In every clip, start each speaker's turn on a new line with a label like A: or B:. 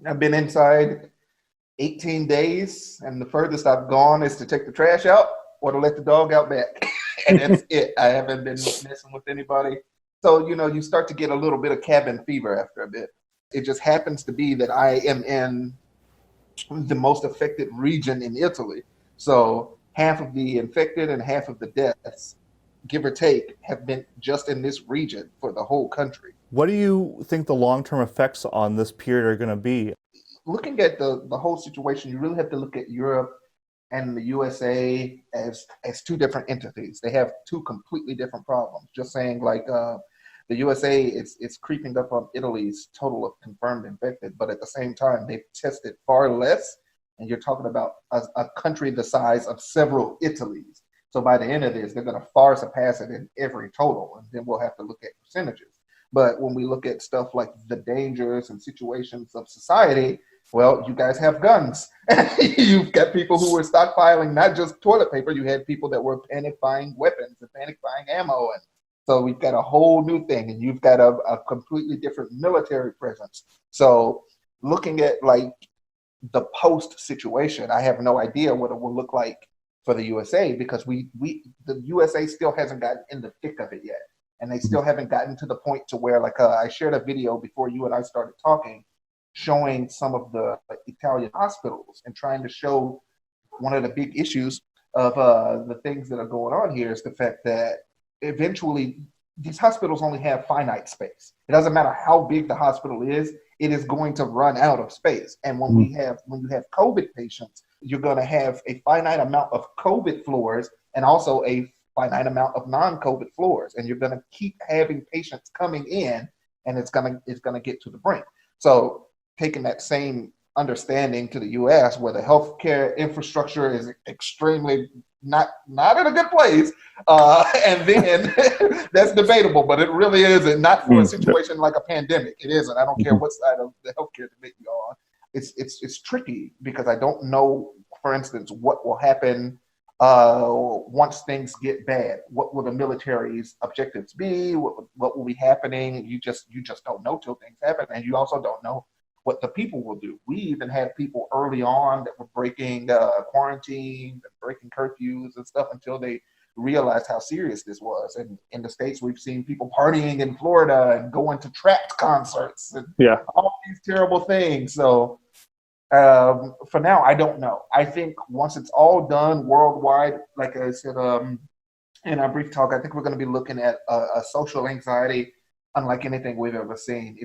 A: I've been inside 18 days, and the furthest I've gone is to take the trash out or to let the dog out back. And that's it. I haven't been messing with anybody. So, you start to get a little bit of cabin fever after a bit. It just happens to be that I am in the most affected region in Italy. So half of the infected and half of the deaths, give or take, have been just in this region for the whole country.
B: What do you think the long-term effects on this period are going to be?
A: Looking at the whole situation, you really have to look at Europe and the USA as two different entities. They have two completely different problems. Just saying, like the USA, it's creeping up on Italy's total of confirmed infected, but at the same time, they've tested far less. And you're talking about a country the size of several Italys. So by the end of this, they're going to far surpass it in every total, and then we'll have to look at percentages. But when we look at stuff like the dangers and situations of society, well, you guys have guns. You've got people who were stockpiling not just toilet paper. You had people that were panic buying weapons and panic buying ammo. And so we've got a whole new thing, and you've got a completely different military presence. So looking at like the post situation, I have no idea what it will look like for the USA, because the USA still hasn't gotten in the thick of it yet. And they still haven't gotten to the point to where, like, I shared a video before you and I started talking, showing some of the Italian hospitals and trying to show one of the big issues of the things that are going on here is the fact that eventually these hospitals only have finite space. It doesn't matter how big the hospital is, it is going to run out of space. And when you have COVID patients, you're going to have a finite amount of COVID floors and also a finite amount of non-COVID floors, and you're going to keep having patients coming in, and it's going to get to the brink. So taking that same understanding to the U.S., where the healthcare infrastructure is extremely not in a good place, and then that's debatable, but it really isn't. Not for a situation like a pandemic, it isn't. I don't care what side of the healthcare debate you're on. It's tricky because I don't know, for instance, what will happen once things get bad. What will the military's objectives be? What will be happening? You just don't know till things happen, and you also don't know what the people will do. We even had people early on that were breaking quarantine, breaking curfews and stuff until they realized how serious this was. And in the States, we've seen people partying in Florida and going to Trapped concerts and all these terrible things. So for now, I don't know. I think once it's all done worldwide, like I said in our brief talk, I think we're going to be looking at a social anxiety unlike anything we've ever seen.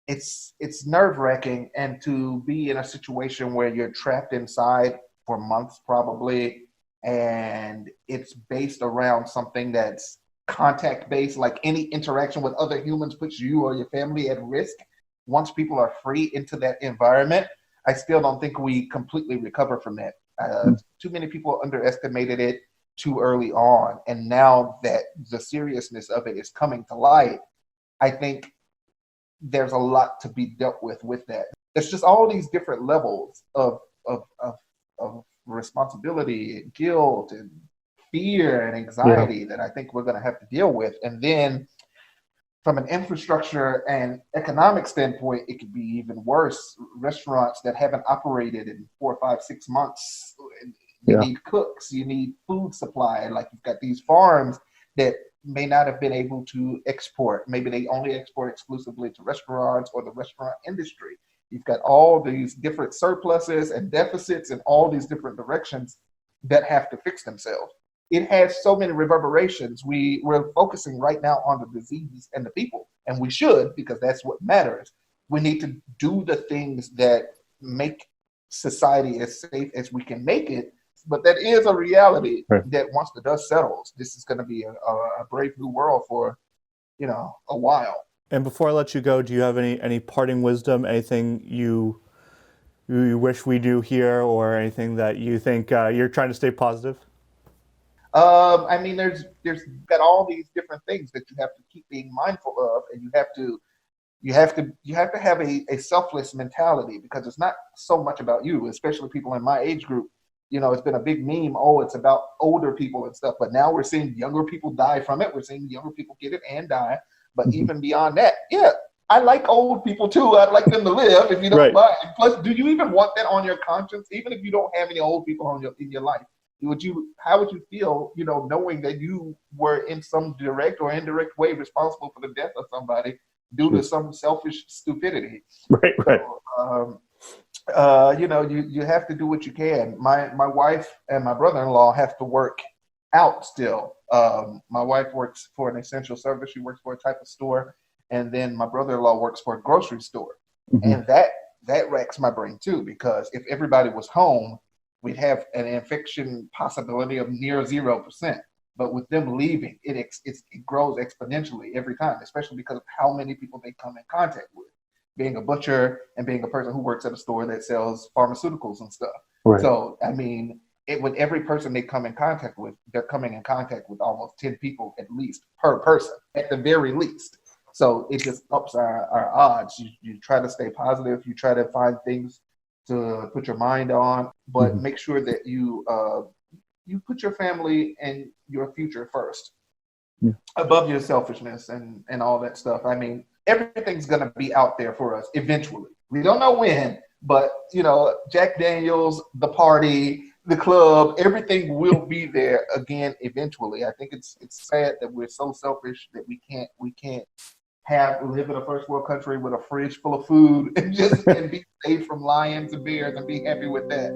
A: It's nerve-wracking, and to be in a situation where you're trapped inside for months probably, and it's based around something that's contact-based, like any interaction with other humans puts you or your family at risk. Once people are free into that environment, I still don't think we completely recover from that. Too many people underestimated it too early on, and now that the seriousness of it is coming to light, I think there's a lot to be dealt with that. It's just all these different levels of responsibility and guilt and fear and anxiety that I think we're going to have to deal with. And then from an infrastructure and economic standpoint, it could be even worse. Restaurants that haven't operated in 4, 5, 6 months, you need cooks, you need food supply. Like, you've got these farms that may not have been able to export. Maybe they only export exclusively to restaurants or the restaurant industry. You've got all these different surpluses and deficits in all these different directions that have to fix themselves. It has so many reverberations. We're focusing right now on the disease and the people, and we should, because that's what matters. We need to do the things that make society as safe as we can make it. But that is a reality that once the dust settles, this is going to be a brave new world for, a while.
B: And before I let you go, do you have any parting wisdom, anything you wish we do here, or anything that you think you're trying to stay positive?
A: I mean, there's got all these different things that you have to keep being mindful of, and you have to have a selfless mentality, because it's not so much about you, especially people in my age group. It's been a big meme. Oh, it's about older people and stuff. But now we're seeing younger people die from it. We're seeing younger people get it and die. But even beyond that, I like old people too. I'd like them to live if you don't
B: Right.
A: mind. Plus, do you even want that on your conscience? Even if you don't have any old people in your life, how would you feel, knowing that you were in some direct or indirect way responsible for the death of somebody due to some selfish stupidity?
B: Right. Right.
A: So, you have to do what you can. My wife and my brother-in-law have to work out still. My wife works for an essential service. She works for a type of store, and then my brother-in-law works for a grocery store.
B: Mm-hmm.
A: And that racks my brain too, because if everybody was home, we'd have an infection possibility of near 0%. But with them leaving, it grows exponentially every time, especially because of how many people they come in contact with. Being a butcher and being a person who works at a store that sells pharmaceuticals and stuff.
B: Right.
A: So, I mean, with every person they come in contact with, they're coming in contact with almost 10 people at least per person, at the very least. So it just ups our odds. You try to stay positive. You try to find things to put your mind on, but
B: Mm-hmm.
A: make sure that you put your family and your future first, above your selfishness and all that stuff. I mean, everything's going to be out there for us eventually. We don't know when, but Jack Daniels, the party, the club, everything will be there again eventually. I think it's sad that we're so selfish that we can't live in a first world country with a fridge full of food and be safe from lions and bears and be happy with that.